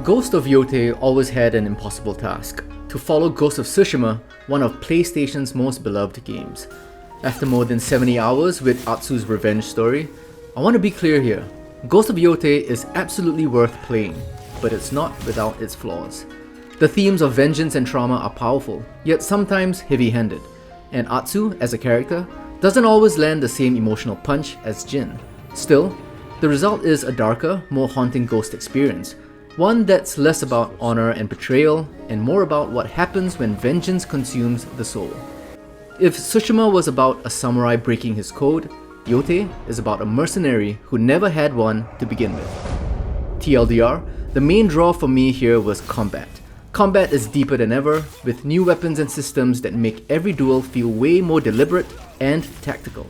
Ghost of Yōtei always had an impossible task: to follow Ghost of Tsushima, one of PlayStation's most beloved games. After more than 70 hours with Atsu's revenge story, I want to be clear here. Ghost of Yōtei is absolutely worth playing, but it's not without its flaws. The themes of vengeance and trauma are powerful, yet sometimes heavy-handed, and Atsu, as a character, doesn't always land the same emotional punch as Jin. Still, the result is a darker, more haunting Ghost experience, one that's less about honor and betrayal, and more about what happens when vengeance consumes the soul. If Tsushima was about a samurai breaking his code, Yotei is about a mercenary who never had one to begin with. TLDR, the main draw for me here was combat. Combat is deeper than ever, with new weapons and systems that make every duel feel way more deliberate and tactical.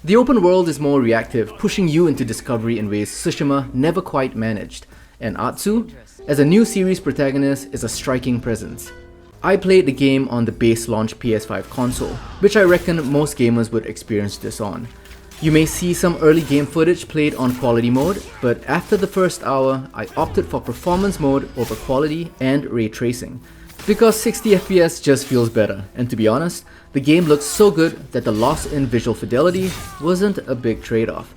The open world is more reactive, pushing you into discovery in ways Tsushima never quite managed, and Atsu, as a new series protagonist, is a striking presence. I played the game on the base launch PS5 console, which I reckon most gamers would experience this on. You may see some early game footage played on quality mode, but after the first hour, I opted for performance mode over quality and ray tracing, because 60 FPS just feels better, and to be honest, the game looks so good that the loss in visual fidelity wasn't a big trade-off.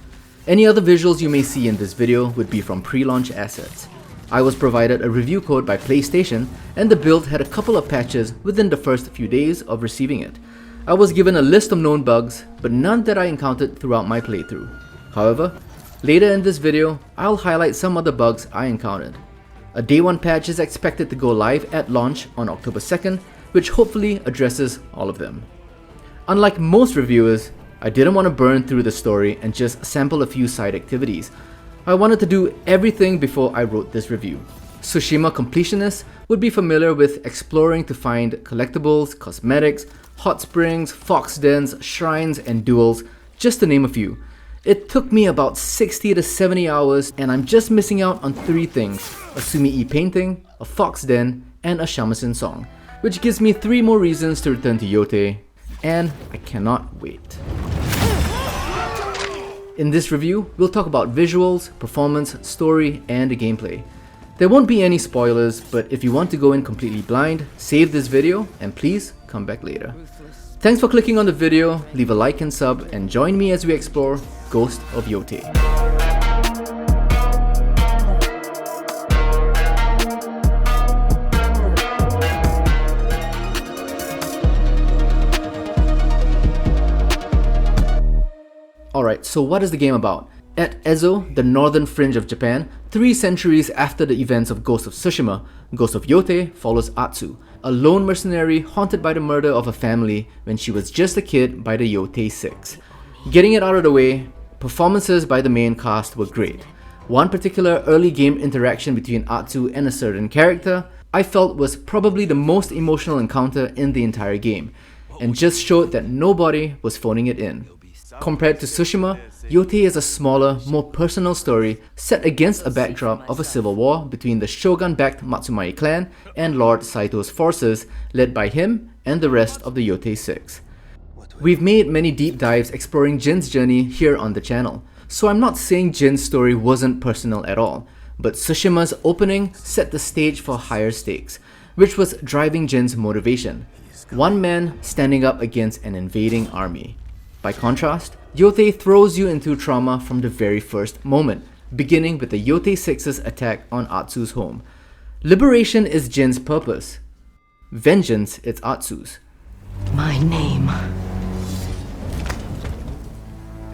Any other visuals you may see in this video would be from pre-launch assets. I was provided a review code by PlayStation, and the build had a couple of patches within the first few days of receiving it. I was given a list of known bugs, but none that I encountered throughout my playthrough. However, later in this video, I'll highlight some other bugs I encountered. A Day 1 patch is expected to go live at launch on October 2nd, which hopefully addresses all of them. Unlike most reviewers, I didn't want to burn through the story and just sample a few side activities. I wanted to do everything before I wrote this review. Tsushima completionists would be familiar with exploring to find collectibles, cosmetics, hot springs, fox dens, shrines, and duels, just to name a few. It took me about 60 to 70 hours, and I'm just missing out on 3 things: a Sumi-E painting, a fox den, and a shamisen song, which gives me 3 more reasons to return to Yotei, and I cannot wait. In this review, we'll talk about visuals, performance, story, and the gameplay. There won't be any spoilers, but if you want to go in completely blind, save this video and please come back later. Thanks for clicking on the video, leave a like and sub, and join me as we explore Ghost of Yōtei. Alright, so what is the game about? At Ezo, the northern fringe of Japan, 3 centuries after the events of Ghost of Tsushima, Ghost of Yōtei follows Atsu, a lone mercenary haunted by the murder of a family when she was just a kid by the Yōtei 6. Getting it out of the way, performances by the main cast were great. One particular early game interaction between Atsu and a certain character I felt was probably the most emotional encounter in the entire game, and just showed that nobody was phoning it in. Compared to Tsushima, Yōtei is a smaller, more personal story set against a backdrop of a civil war between the shogun-backed Matsumai clan and Lord Saito's forces led by him and the rest of the Yōtei 6. We've made many deep dives exploring Jin's journey here on the channel, so I'm not saying Jin's story wasn't personal at all, but Tsushima's opening set the stage for higher stakes, which was driving Jin's motivation: one man standing up against an invading army. By contrast, Yōtei throws you into trauma from the very first moment, beginning with the Yōtei 6's attack on Atsu's home. Liberation is Jin's purpose. Vengeance is Atsu's. My name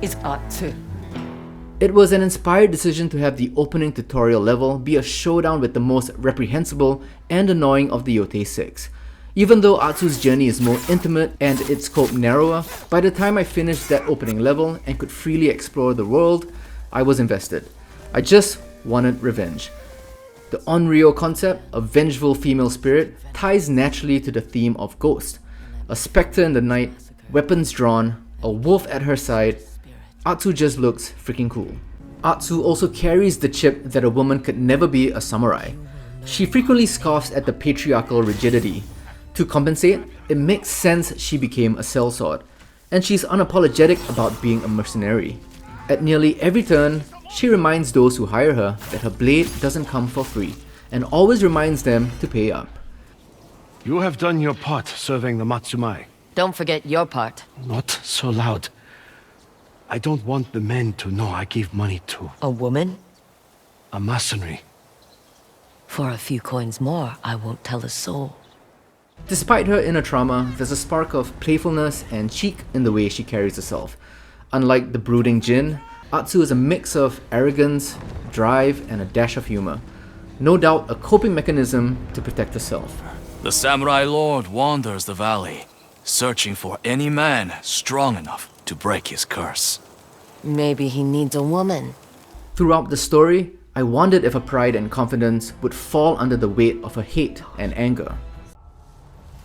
is Atsu. It was an inspired decision to have the opening tutorial level be a showdown with the most reprehensible and annoying of the Yōtei 6. Even though Atsu's journey is more intimate and its scope narrower, by the time I finished that opening level and could freely explore the world, I was invested. I just wanted revenge. The Onryo concept, a vengeful female spirit, ties naturally to the theme of Ghost. A spectre in the night, weapons drawn, a wolf at her side, Atsu just looks freaking cool. Atsu also carries the chip that a woman could never be a samurai. She frequently scoffs at the patriarchal rigidity. To compensate, it makes sense she became a sellsword, and she's unapologetic about being a mercenary. At nearly every turn, She reminds those who hire her that her blade doesn't come for free, and always reminds them to pay up. You have done your part serving the Matsumai. Don't forget your part. Not so loud. I don't want the men to know I gave money to A woman? a mercenary. For a few coins more, I won't tell a soul. Despite her inner trauma, there's a spark of playfulness and cheek in the way she carries herself. Unlike the brooding Jin, Atsu is a mix of arrogance, drive, and a dash of humor. No doubt a coping mechanism to protect herself. The samurai lord wanders the valley, searching for any man strong enough to break his curse. Maybe he needs a woman. Throughout the story, I wondered if her pride and confidence would fall under the weight of her hate and anger.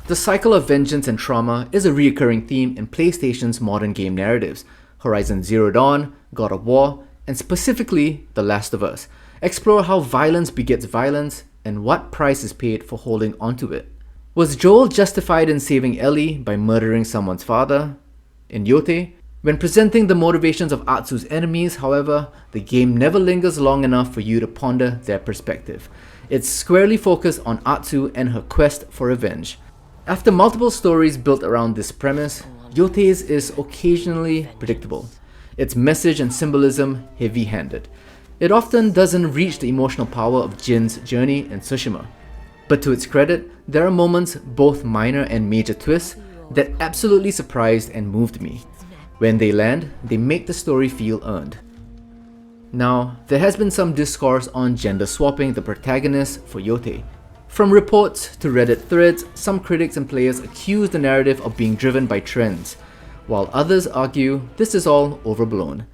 The cycle of vengeance and trauma is a recurring theme in PlayStation's modern game narratives. Horizon Zero Dawn, God of War, and specifically The Last of Us explore how violence begets violence and what price is paid for holding onto it. Was Joel justified in saving Ellie by murdering someone's father? In Yotei, when presenting the motivations of Atsu's enemies, however, the game never lingers long enough for you to ponder their perspective. It's squarely focused on Atsu and her quest for revenge. After multiple stories built around this premise, Yotei's is occasionally predictable. Its message and symbolism heavy-handed. It often doesn't reach the emotional power of Jin's journey in Tsushima. But to its credit, there are moments, both minor and major twists, that absolutely surprised and moved me. When they land, they make the story feel earned. Now, there has been some discourse on gender swapping the protagonist for Yotei. From reports to Reddit threads, some critics and players accuse the narrative of being driven by trends, while others argue this is all overblown.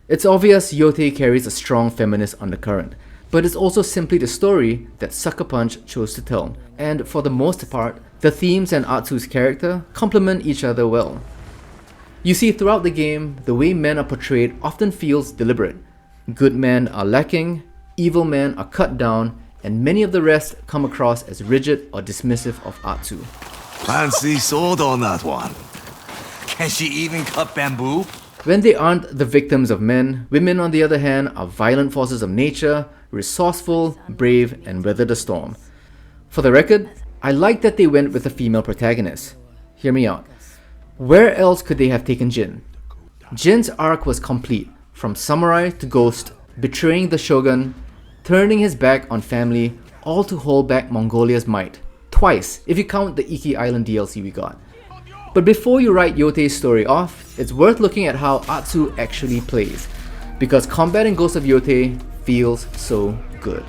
It's obvious Yotei carries a strong feminist undercurrent, but it's also simply the story that Sucker Punch chose to tell, and for the most part, the themes and Atsu's character complement each other well. You see, throughout the game, the way men are portrayed often feels deliberate. Good men are lacking, evil men are cut down, and many of the rest come across as rigid or dismissive of Atsu. Fancy sword on that one. Can she even cut bamboo? When they aren't the victims of men, women on the other hand are violent forces of nature, resourceful, brave, and weather the storm. For the record, I like that they went with a female protagonist. Hear me out. Where else could they have taken Jin? Jin's arc was complete, from samurai to ghost, betraying the shogun, turning his back on family, all to hold back Mongolia's might. Twice, if you count the Iki Island DLC we got. But before you write Yotei's story off, it's worth looking at how Atsu actually plays, because combat in Ghost of Yotei feels so good.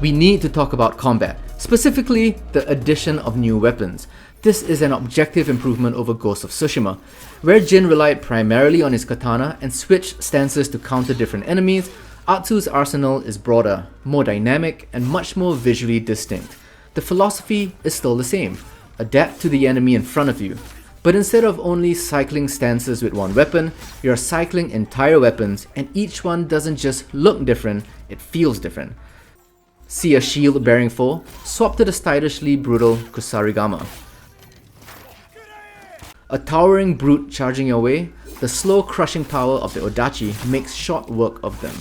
We need to talk about combat, specifically the addition of new weapons. This is an objective improvement over Ghost of Tsushima, where Jin relied primarily on his katana and switched stances to counter different enemies. Atsu's arsenal is broader, more dynamic, and much more visually distinct. The philosophy is still the same: adapt to the enemy in front of you. But instead of only cycling stances with one weapon, you're cycling entire weapons, and each one doesn't just look different, it feels different. See a shield-bearing foe? Swap to the stylishly brutal Kusarigama. A towering brute charging your way? The slow crushing power of the Odachi makes short work of them.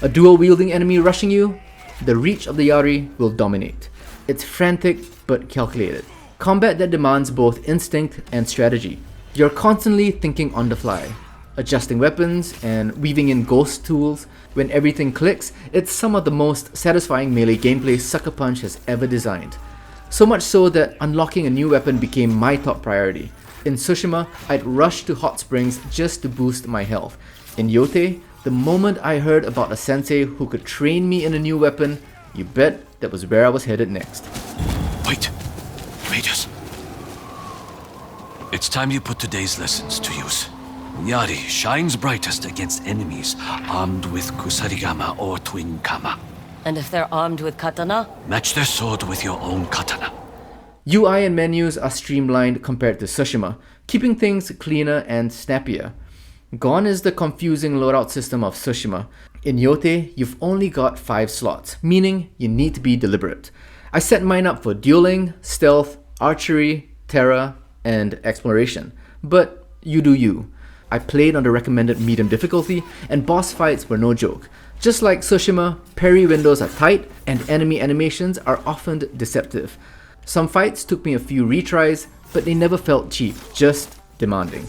A dual-wielding enemy rushing you? The reach of the Yari will dominate. It's frantic but calculated. Combat that demands both instinct and strategy. You're constantly thinking on the fly, adjusting weapons and weaving in ghost tools. When everything clicks, it's some of the most satisfying melee gameplay Sucker Punch has ever designed. So much so that unlocking a new weapon became my top priority. In Tsushima, I'd rush to hot springs just to boost my health. In Yotei, the moment I heard about a sensei who could train me in a new weapon, you bet that was where I was headed next. Wait. Raiders. It's time you put today's lessons to use. Yari shines brightest against enemies armed with Kusarigama or Twin Kama. And if they're armed with katana? Match their sword with your own katana. UI and menus are streamlined compared to Tsushima, keeping things cleaner and snappier. Gone is the confusing loadout system of Tsushima. In Yotei, you've only got 5 slots, meaning you need to be deliberate. I set mine up for dueling, stealth, archery, terror, and exploration. But you do you. I played on the recommended medium difficulty, and boss fights were no joke. Just like Tsushima, parry windows are tight, and enemy animations are often deceptive. Some fights took me a few retries, but they never felt cheap, just demanding.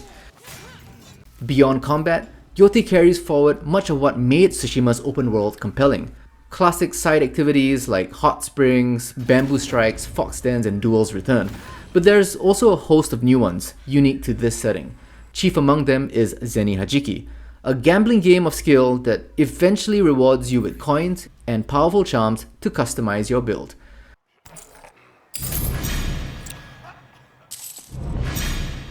Beyond combat, Yotei carries forward much of what made Tsushima's open world compelling. Classic side activities like hot springs, bamboo strikes, fox dens, and duels return. But there's also a host of new ones, unique to this setting. Chief among them is Zeni Hajiki, a gambling game of skill that eventually rewards you with coins and powerful charms to customize your build.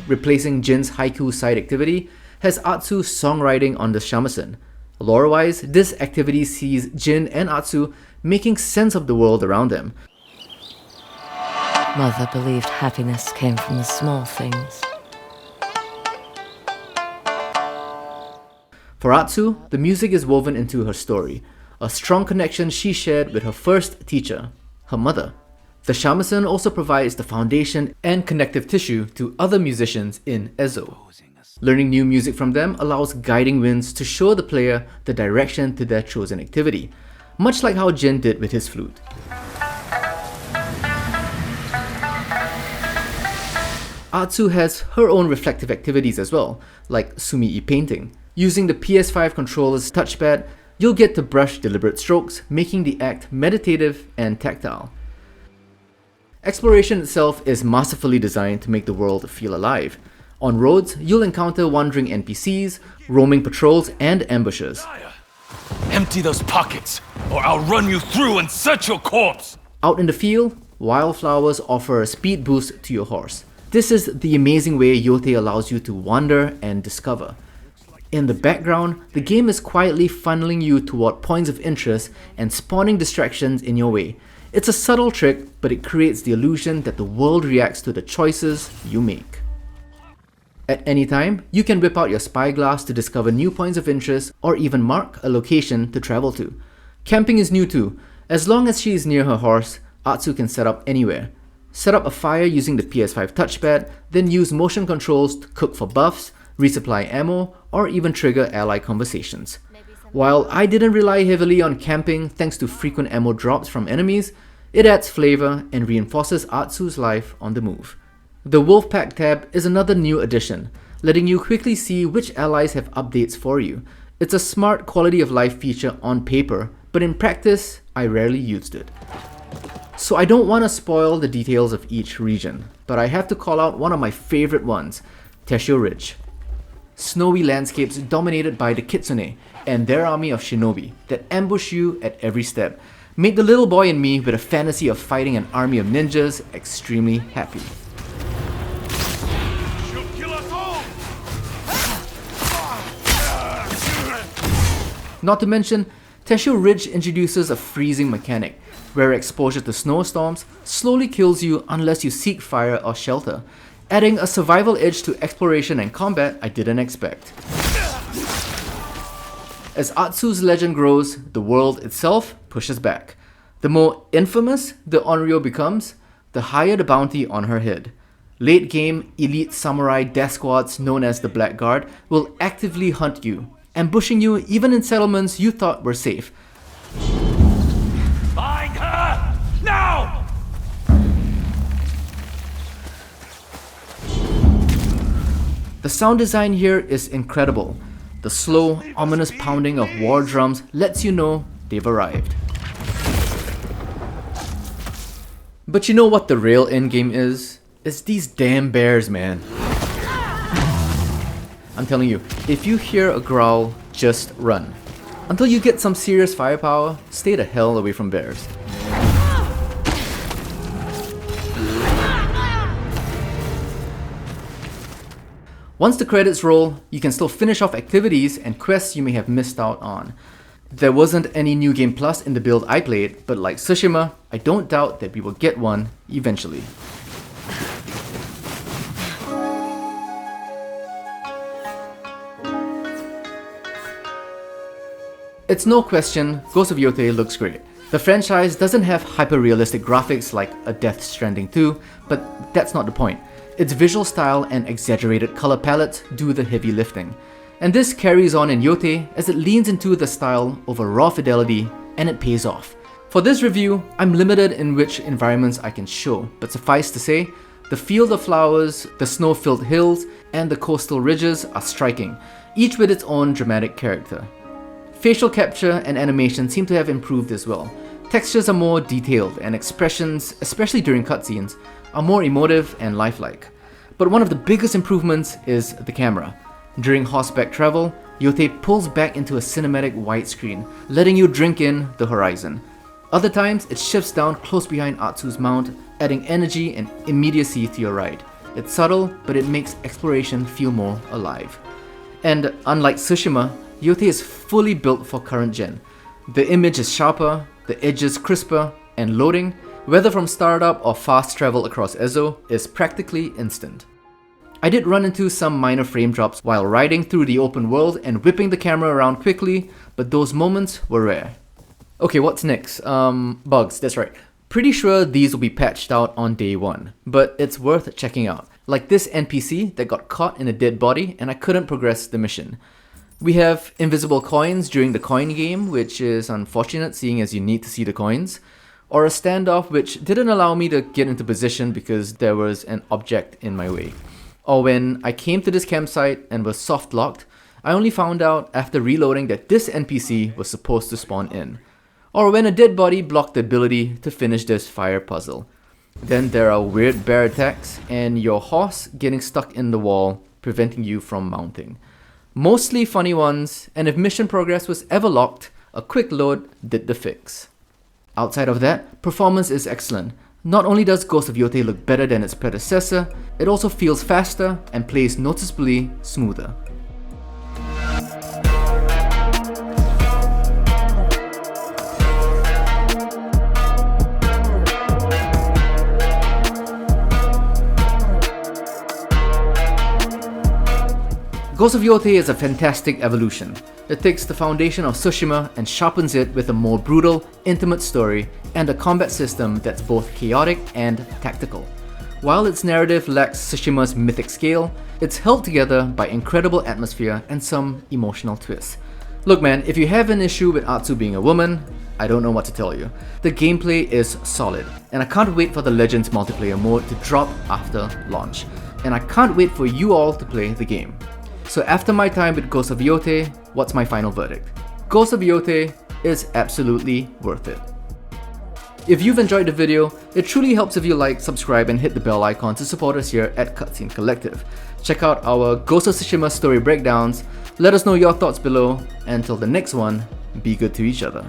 Replacing Jin's haiku side activity has Atsu's songwriting on the shamisen. Lore-wise, this activity sees Jin and Atsu making sense of the world around them. Mother believed happiness came from the small things. For Atsu, the music is woven into her story, a strong connection she shared with her first teacher, her mother. The shamisen also provides the foundation and connective tissue to other musicians in Ezo. Learning new music from them allows guiding winds to show the player the direction to their chosen activity, much like how Jin did with his flute. Atsu has her own reflective activities as well, like Sumi-e painting. Using the PS5 controller's touchpad, you'll get to brush deliberate strokes, making the act meditative and tactile. Exploration itself is masterfully designed to make the world feel alive. On roads, you'll encounter wandering NPCs, roaming patrols, and ambushes. Empty those pockets, or I'll run you through and search your corpse! Out in the field, wildflowers offer a speed boost to your horse. This is the amazing way Yotei allows you to wander and discover. In the background, the game is quietly funneling you toward points of interest and spawning distractions in your way. It's a subtle trick, but it creates the illusion that the world reacts to the choices you make. At any time, you can whip out your spyglass to discover new points of interest or even mark a location to travel to. Camping is new too. As long as she is near her horse, Atsu can set up anywhere. Set up a fire using the PS5 touchpad, then use motion controls to cook for buffs, resupply ammo, or even trigger ally conversations. While I didn't rely heavily on camping thanks to frequent ammo drops from enemies, it adds flavor and reinforces Atsu's life on the move. The Wolfpack tab is another new addition, letting you quickly see which allies have updates for you. It's a smart quality of life feature on paper, but in practice, I rarely used it. So I don't want to spoil the details of each region, but I have to call out one of my favorite ones, Teshio Ridge. Snowy landscapes dominated by the Kitsune and their army of shinobi that ambush you at every step made the little boy in me with a fantasy of fighting an army of ninjas extremely happy. Not to mention, Teshio Ridge introduces a freezing mechanic, where exposure to snowstorms slowly kills you unless you seek fire or shelter, adding a survival edge to exploration and combat I didn't expect. As Atsu's legend grows, the world itself pushes back. The more infamous the Onryo becomes, the higher the bounty on her head. Late game, elite samurai death squads known as the Black Guard will actively hunt you, ambushing you even in settlements you thought were safe. Find her! Now! The sound design here is incredible. The slow, ominous pounding of war drums lets you know they've arrived. But you know what the real endgame is? It's these damn bears, man. I'm telling you, if you hear a growl, just run. Until you get some serious firepower, stay the hell away from bears. Once the credits roll, you can still finish off activities and quests you may have missed out on. There wasn't any New Game Plus in the build I played, but like Tsushima, I don't doubt that we will get one eventually. It's no question, Ghost of Yōtei looks great. The franchise doesn't have hyper-realistic graphics like a Death Stranding 2, but that's not the point. Its visual style and exaggerated color palettes do the heavy lifting. And this carries on in Yōtei as it leans into the style over raw fidelity, and it pays off. For this review, I'm limited in which environments I can show, but suffice to say, the field of flowers, the snow-filled hills, and the coastal ridges are striking, each with its own dramatic character. Facial capture and animation seem to have improved as well. Textures are more detailed, and expressions, especially during cutscenes, are more emotive and lifelike. But one of the biggest improvements is the camera. During horseback travel, Yōtei pulls back into a cinematic widescreen, letting you drink in the horizon. Other times, it shifts down close behind Atsu's mount, adding energy and immediacy to your ride. It's subtle, but it makes exploration feel more alive. And unlike Tsushima, Yōtei is fully built for current gen. The image is sharper, the edges crisper, and loading, whether from startup or fast travel across Ezo, is practically instant. I did run into some minor frame drops while riding through the open world and whipping the camera around quickly, but those moments were rare. Okay, what's next? Bugs, that's right. Pretty sure these will be patched out on day one, but it's worth checking out. Like this NPC that got caught in a dead body and I couldn't progress the mission. We have invisible coins during the coin game, which is unfortunate seeing as you need to see the coins. Or a standoff which didn't allow me to get into position because there was an object in my way. Or when I came to this campsite and was soft locked, I only found out after reloading that this NPC was supposed to spawn in. Or when a dead body blocked the ability to finish this fire puzzle. Then there are weird bear attacks and your horse getting stuck in the wall, preventing you from mounting. Mostly funny ones, and if mission progress was ever locked, a quick load did the fix. Outside of that, performance is excellent. Not only does Ghost of Yōtei look better than its predecessor, it also feels faster and plays noticeably smoother. Ghost of Yōtei is a fantastic evolution. It takes the foundation of Tsushima and sharpens it with a more brutal, intimate story and a combat system that's both chaotic and tactical. While its narrative lacks Tsushima's mythic scale, it's held together by incredible atmosphere and some emotional twists. Look man, if you have an issue with Atsu being a woman, I don't know what to tell you. The gameplay is solid, and I can't wait for the Legends multiplayer mode to drop after launch. And I can't wait for you all to play the game. So after my time with Ghost of Yōtei, what's my final verdict? Ghost of Yōtei is absolutely worth it. If you've enjoyed the video, it truly helps if you like, subscribe and hit the bell icon to support us here at Cutscene Collective. Check out our Ghost of Tsushima story breakdowns, let us know your thoughts below, and until the next one, be good to each other.